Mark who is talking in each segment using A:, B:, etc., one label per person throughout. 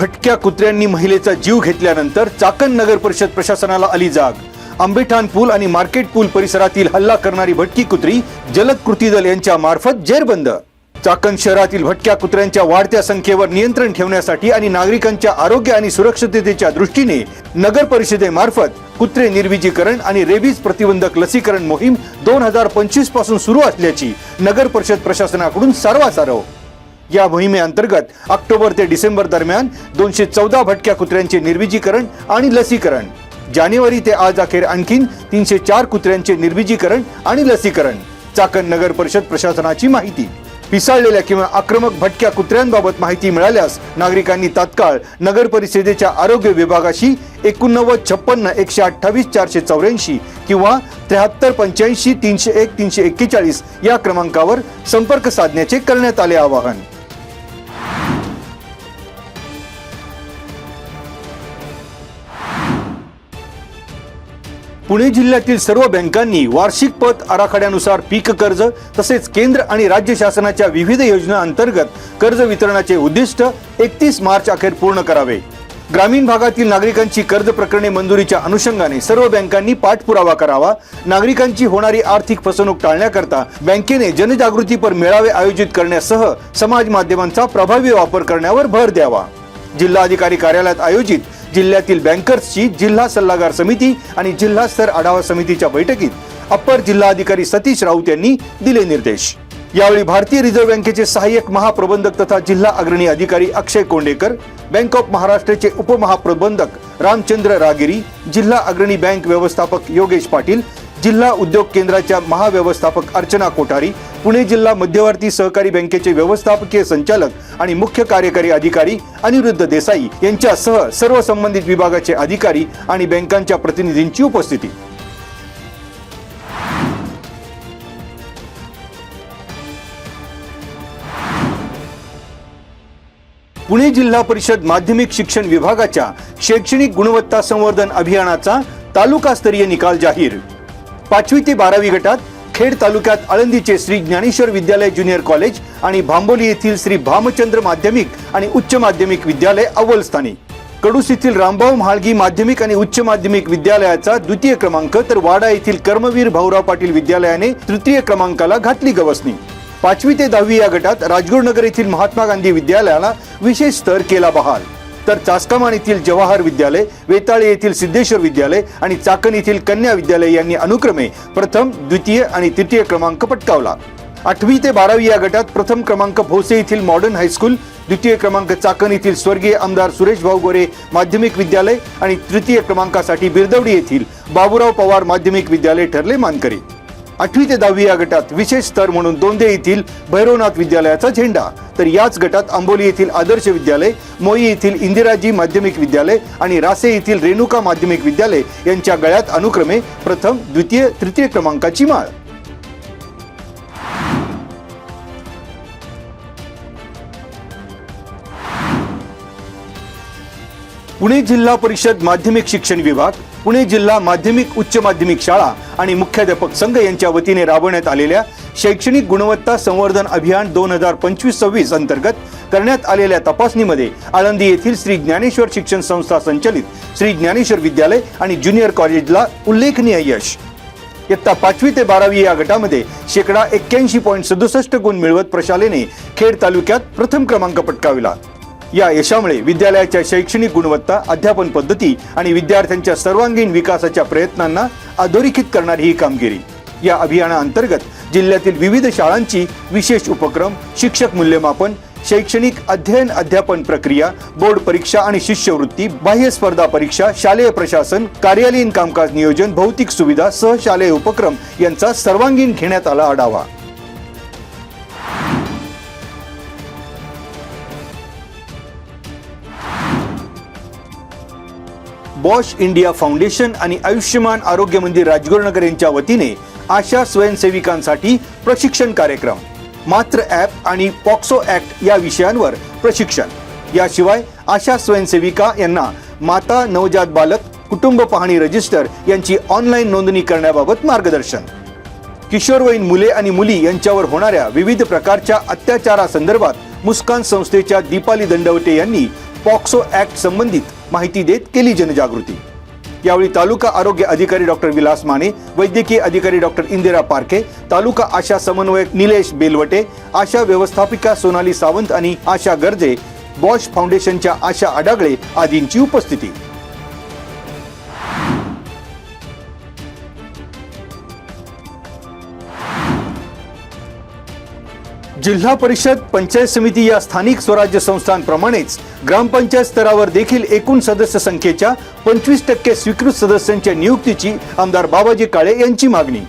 A: भटक्या कुत्र्यांनी महिलेचा जीव घेतल्यानंतर चाकण नगर परिषद प्रशासनाला आली जाग। आंबेठाण पूल आणि मार्केट पूल परिसरातील हल्ला करणारी भटकी कुत्री जलद कृती दल यांच्या मार्फत जेरबंद। चाकण शहरातील भटक्या कुत्र्यांच्या वाढत्या संख्येवर नियंत्रण ठेवण्यासाठी आणि नागरिकांच्या आरोग्य आणि सुरक्षिततेच्या दृष्टीने नगर परिषदेमार्फत कुत्रे निर्विजीकरण आणि रेबीज प्रतिबंधक लसीकरण मोहीम 2025 पासून सुरू असल्याची नगर परिषद प्रशासनाकडून सारवासारव। या मोहिमेअंतर्गत ऑक्टोबर ते डिसेंबर दरम्यान 214 भटक्या कुत्र्यांचे निर्विजीकरण आणि लसीकरण, जानेवारी ते आज अखेर आणखी 304 कुत्र्यांचे निर्विजीकरण आणि लसीकरण। चाकण नगर परिषद प्रशासनाची माहिती। पिसाळलेल्या किंवा आक्रमक भटक्या कुत्र्यांबाबत माहिती मिळाल्यास नागरिकांनी तात्काळ नगर परिषदेच्या आरोग्य विभागाशी 89 56 128 484 किंवा 73 85 301 341 या क्रमांकावर संपर्क साधण्याचे करण्यात आले आवाहन। पुणे जिल्ह्यातील सर्व बँकांनी वार्षिक पत आराखड्यानुसार पीक कर्ज तसेच केंद्र आणि राज्य शासनाच्या विविध योजना अंतर्गत कर्ज वितरणाचे उद्दिष्ट 31 मार्च अखेर पूर्ण करावे। ग्रामीण भागातील नागरिकांची कर्ज प्रकरणे मंजुरीच्या अनुषंगाने सर्व बँकांनी पाठपुरावा करावा। नागरिकांची होणारी आर्थिक फसवणूक टाळण्याकरता बँकेने जनजागृतीपर मेळावे आयोजित करण्यासह समाज माध्यमांचा प्रभावी वापर करण्यावर भर द्यावा। जिल्हाधिकारी कार्यालयात आयोजित जिल्ह्यातील बँकर्सची जिल्हा सल्लागार समिती आणि जिल्हा स्तर आढावा समितीच्या बैठकीत अप्पर जिल्हाधिकारी सतीश राऊत यांनी दिले निर्देश। यावेळी भारतीय रिझर्व्ह बँकेचे सहाय्यक महाप्रबंधक तथा जिल्हा अग्रणी अधिकारी अक्षय कोंडेकर, बँक ऑफ महाराष्ट्राचे उपमहाप्रबंधक रामचंद्र रागिरी, जिल्हा अग्रणी बँक व्यवस्थापक योगेश पाटील, जिल्हा उद्योग केंद्राच्या महाव्यवस्थापक अर्चना कोठारी, पुणे जिल्हा मध्यवर्ती सहकारी बँकेचे व्यवस्थापकीय संचालक आणि मुख्य कार्यकारी अधिकारी अनिरुद्ध देसाई यांच्यासह सर्व संबंधित विभागाचे अधिकारी आणि बँकांच्या प्रतिनिधींची उपस्थिती। पुणे जिल्हा परिषद माध्यमिक शिक्षण विभागाच्या शैक्षणिक गुणवत्ता संवर्धन अभियानाचा तालुकास्तरीय निकाल जाहीर। 5वी ते 12वी गटात खेड तालुक्यात आळंदीचे श्री ज्ञानेश्वर विद्यालय ज्युनियर कॉलेज आणि भांबोली येथील श्री भामचंद्र माध्यमिक आणि उच्च माध्यमिक विद्यालय अव्वल स्थानी, कडूस येथील रामभाऊ म्हाळगी माध्यमिक आणि उच्च माध्यमिक विद्यालयाचा द्वितीय क्रमांक तर वाडा येथील कर्मवीर भाऊराव पाटील विद्यालयाने तृतीय क्रमांकाला घातली गवसणी। 5वी ते 10वी या गटात राजगुरुनगर येथील महात्मा गांधी विद्यालयाला विशेष स्तर केला बहाल, तर चासकामान येथील जवाहर विद्यालय, वेताळे येथील सिद्धेश्वर विद्यालय आणि चाकण येथील कन्या विद्यालय यांनी अनुक्रमे प्रथम, द्वितीय आणि तृतीय क्रमांक पटकावला। 8वी ते 12वी या गटात प्रथम क्रमांक भोसे येथील मॉडर्न हायस्कूल, द्वितीय क्रमांक चाकण येथील स्वर्गीय आमदार सुरेश भाऊ गोरे माध्यमिक विद्यालय आणि तृतीय क्रमांकासाठी बिरदवडी येथील बाबूराव पवार माध्यमिक विद्यालय ठरले मानकरी। 8वी ते 10वी या गटात विशेष स्तर म्हणून दोंदे येथील भैरवनाथ विद्यालयाचा झेंडा, तर याच गटात आंबोली येथील आदर्श विद्यालय, मोई येथील इंदिराजी माध्यमिक विद्यालय आणि रासे येथील रेणुका माध्यमिक विद्यालय यांच्या गळ्यात अनुक्रमे प्रथम, द्वितीय, तृतीय क्रमांकाची माळ। पुणे जिल्हा परिषद माध्यमिक शिक्षण विभाग, पुणे जिल्हा माध्यमिक उच्च माध्यमिक शाळा आणि मुख्याध्यापक संघ यांच्या वतीने राबवण्यात आलेल्या शैक्षणिक गुणवत्ता संवर्धन अभियान 2025-26 अंतर्गत करण्यात आलेल्या तपासणीमध्ये आळंदी येथील श्री ज्ञानेश्वर शिक्षण संस्था संचलित श्री ज्ञानेश्वर विद्यालय आणि ज्युनियर कॉलेजला उल्लेखनीय यश। इयत्ता 5वी ते 12वी या गटामध्ये 81.67% गुण मिळवत प्रशालेने खेड तालुक्यात प्रथम क्रमांक पटकाविला। या यशामुळे विद्यालयाच्या शैक्षणिक गुणवत्ता, अध्यापन पद्धती आणि विद्यार्थ्यांच्या सर्वांगीण विकासाच्या प्रयत्नांना अधोरेखित करणारी ही कामगिरी। या अभियानाअंतर्गत जिल्ह्यातील विविध शाळांची विशेष उपक्रम, शिक्षक मूल्यमापन, शैक्षणिक अध्ययन अध्यापन प्रक्रिया, बोर्ड परीक्षा आणि शिष्यवृत्ती, बाह्य स्पर्धा परीक्षा, शालेय प्रशासन, कार्यालयीन कामकाज नियोजन, भौतिक सुविधा, सहशालेय उपक्रम यांचा सर्वांगीण घेण्यात आला आढावा। बॉश इंडिया फाउंडेशन आणि आयुष्यमान आरोग्य मंदिर राजगुरुनगर यांच्या वतीने आशा स्वयंसेविकांसाठी प्रशिक्षण कार्यक्रम, मात्र ॲप आणि पॉक्सो ॲक्ट या विषयांवर प्रशिक्षण। याशिवाय आशा स्वयंसेविका यांना माता, नवजात बालक, कुटुंब पाहणी रजिस्टर यांची ऑनलाईन नोंदणी करण्याबाबत मार्गदर्शन। किशोरवयीन मुले आणि मुली यांच्यावर होणाऱ्या विविध प्रकारच्या अत्याचारासंदर्भात मुस्कान संस्थेच्या दीपाली दंडवटे यांनी पॉक्सो ऍक्ट संबंधित माहिती देत केली जनजागृती। यावेळी तालुका आरोग्य अधिकारी डॉक्टर विलास माने, वैद्यकीय अधिकारी डॉक्टर इंदिरा पारखे, तालुका आशा समन्वयक निलेश बेलवटे, आशा व्यवस्थापिका सोनाली सावंत आणि आशा गर्जे, बॉश फाउंडेशनच्या आशा अडागळे आदींची उपस्थिती। जिल्हा परिषद, पंचायत समिती या स्थानिक स्वराज्य संस्थांप्रमाणेच ग्रामपंचायत स्तरावर देखील एकूण सदस्य संख्येच्या 25% स्वीकृत सदस्यांच्या नियुक्तीची आमदार बाबाजी काळे यांची मागणी।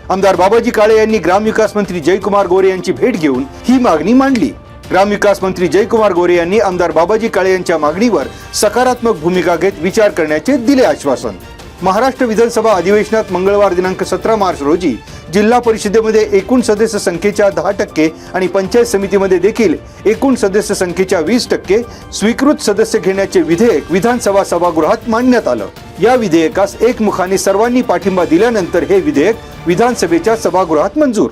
A: आमदार बाबाजी काळे यांनी ग्रामविकास मंत्री जयकुमार गोरे यांची भेट घेऊन ही मागणी मांडली। ग्रामविकास मंत्री जयकुमार गोरे यांनी आमदार बाबाजी काळे यांच्या मागणीवर सकारात्मक भूमिका घेत विचार करण्याचे दिले आश्वासन। महाराष्ट्र विधानसभा अधिवेशनात मंगळवार दिनांक 17 मार्च रोजी जिल्हा परिषदेमध्ये एकूण सदस्य संख्येच्या 10% आणि पंचायत समितीमध्ये देखील एकूण सदस्य संख्येच्या 20% स्वीकृत सदस्य घेण्याचे विधेयक विधानसभा सभागृहात मांडण्यात आलं। या विधेयकास एकमुखाने सर्वांनी पाठिंबा दिल्यानंतर हे विधेयक विधानसभेच्या सभागृहात मंजूर।